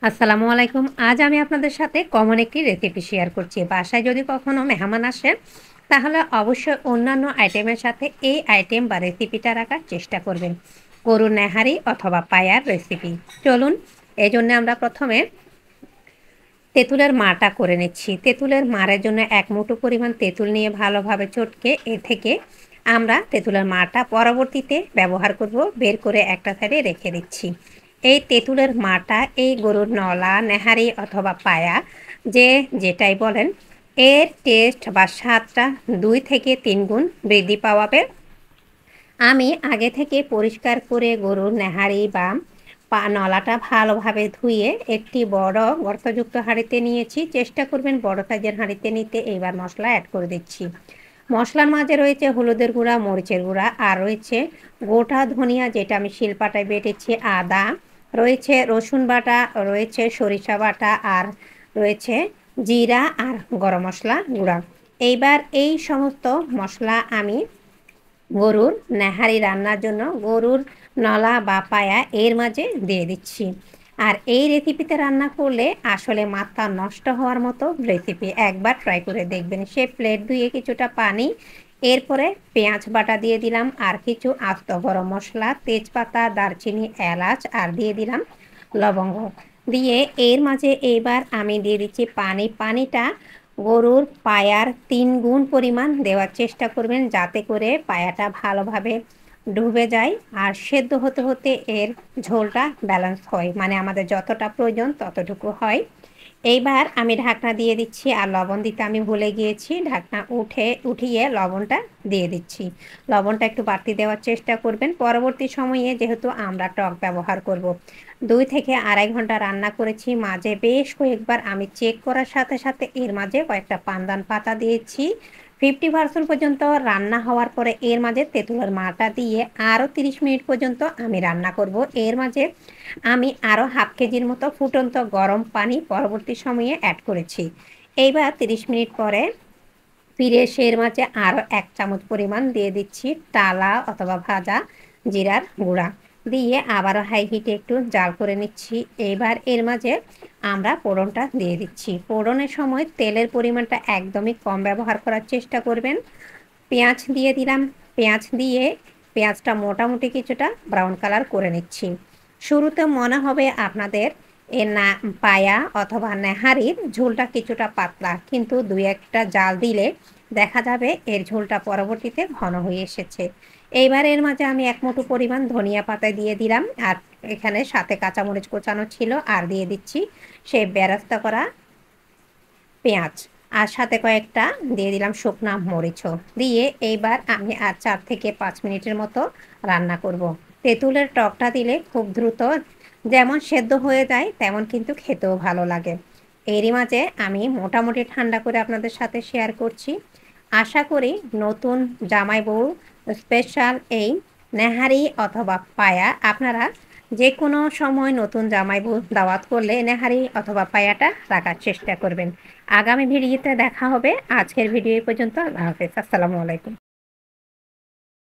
আসসালামু আলাইকুম। আজ আমি আপনাদের সাথে কমন একটি রেসিপি শেয়ার করছি। বাসায় যদি কখনো মেহমান আসে, তাহলে অবশ্যই অন্যান্য আইটেমের সাথে এই আইটেম বা রেসিপিটা রাখার চেষ্টা করবেন। গরুর নেহারি অথবা পায়ার রেসিপি। চলুন, এজন্য আমরা প্রথমে তেঁতুলের মাটা করে নিচ্ছি। তেঁতুলের মাড়ের জন্য ১ মুঠো পরিমাণ তেঁতুল নিয়ে ভালোভাবে চটকে থেকে আমরা তেঁতুলের মাটা পরবর্তীতে ব্যবহার করব। বের করে একটা সাইডে রেখে দিচ্ছি। এই তেঁতুলের মাটা এই গরুর নলা, নেহারি অথবা পায়া যেটাই বলেন, এর টেস্ট বা স্বাদটা ২ থেকে ৩ গুণ বৃদ্ধি পাওয়াবে। আমি আগে থেকে পরিষ্কার করে গরুর নেহারি বা নলাটা ভালোভাবে ধুয়ে একটি বড় গর্তযুক্ত হাঁড়িতে নিয়েছি। চেষ্টা করবেন বড় সাইজের হাঁড়িতে নিতে। এইবার মশলা অ্যাড করে দিচ্ছি। মশলার মাঝে রয়েছে হলুদের গুঁড়া, মরিচের গুঁড়া, আর রয়েছে গোটা ধনিয়া যেটা আমি শিলপাটায় বেটেছি, আদা, রয়েছে রসুন বাটা, রয়েছে সরিষা বাটা, আর রয়েছে জিরা আর গরম মশলা গুঁড়া। এইবার এই সমস্ত মশলা আমি গরুর নেহারি রান্নার জন্য গরুর নলা বা পায়া এর মাঝে দিয়ে দিচ্ছি। আর এই রেসিপিতে রান্না করলে আসলে মাথা নষ্ট হওয়ার মতো রেসিপি। একবার ট্রাই করে দেখবেন। সে প্লেট ধুয়ে কিছুটা পানি, এরপরে পেঁয়াজ বাটা দিয়ে দিলাম, আর কিছু আস্ত গরম মশলা, তেজপাতা, দারচিনি, এলাচ, আর দিয়ে দিলাম লবঙ্গ। দিয়ে এর মাঝে এইবার আমি দিয়ে দিচ্ছি পানি। পানিটা গরুর পায়ার ৩ গুণ পরিমাণ দেওয়ার চেষ্টা করবেন, যাতে করে পায়াটা ভালোভাবে ডুবে যায় আর সেদ্ধ হতে হতে এর ঝোলটা ব্যালেন্স হয়, মানে আমাদের যতটা প্রয়োজন ততটুকু হয়। এইবার আমি ঢাকনা দিয়ে দিচ্ছি, আর লবণ দিতে আমি ভুলে গিয়েছি। ঢাকনা উঠিয়ে লবণটা দিয়ে দিচ্ছি। লবণটা একটু বাড়তি দেওয়ার চেষ্টা করবেন। পরবর্তী সময়ে যেহেতু আমরা টক ব্যবহার করব, ২ থেকে ২.৫ ঘন্টা রান্না করেছি। মাঝে বেশ কয়েকবার আমি চেক করার সাথে সাথে এর মাঝে কয়েকটা পানদান পাতা দিয়েছি। 50% পর্যন্ত রান্না হওয়ার পরে এর মাঝে তেঁতুলের মাটা দিয়ে আরও ৩০ মিনিট পর্যন্ত আমি রান্না করব। এর মাঝে আমি আরও হাফ কেজির মতো ফুটন্ত গরম পানি পরবর্তী সময়ে অ্যাড করেছি। এইবার ৩০ মিনিট পরে ফিরে এসে এর মাঝে আরও ১ চামচ পরিমাণ দিয়ে দিচ্ছি টালা অথবা ভাজা জিরার গুঁড়া। দিয়ে আবারও হাই হিটে একটু জাল করে নিচ্ছি। এবার এর মাঝে আমরা ফোড়নটা দিয়ে দিচ্ছি। ফোড়নের সময় তেলের পরিমাণটা একদমই কম ব্যবহার করার চেষ্টা করবেন। পেঁয়াজ দিয়ে দিলাম। পেঁয়াজ দিয়ে পেঁয়াজটা মোটামুটি কিছুটা ব্রাউন কালার করে নিচ্ছি। শুরুতে মনে হবে আপনাদের এ না পায়া অথবা নেহারির ঝোলটা কিছুটা পাতলা, কিন্তু ২-১টা জাল দিলে দেখা যাবে এর ঝোলটা পরবর্তীতে ঘন হয়ে এসেছে। এইবার এর মাঝে আমি ১ মুঠো পরিমাণ ধনিয়া পাতা দিয়ে দিলাম, আর এখানে সাথে কাঁচামরিচ কোচানো ছিল, আর দিয়ে দিচ্ছি সেই বেরেস্তা করা পেঁয়াজ, আর সাথে কয়েকটা দিয়ে দিলাম শুকনা মরিচও। দিয়ে এইবার আমি আর ৪ থেকে ৫ মিনিটের মতো রান্না করব। তেঁতুলের টকটা দিলে খুব দ্রুত যেমন সেদ্ধ হয়ে যায়, তেমন কিন্তু খেতেও ভালো লাগে। এরই মাঝে আমি মোটামুটি ঠান্ডা করে আপনাদের সাথে শেয়ার করছি। আশা করি নতুন জামাই বউ স্পেশাল এই নেহারি অথবা পায়া আপনারা যেকোনো সময় নতুন জামাই বউ দাওয়াত করলে নেহারি অথবা পায়াটা রাখার চেষ্টা করবেন। আগামী ভিডিওতে দেখা হবে। আজকের ভিডিও এই পর্যন্ত। আল্লাহ হাফেজ। আসসালামু আলাইকুম।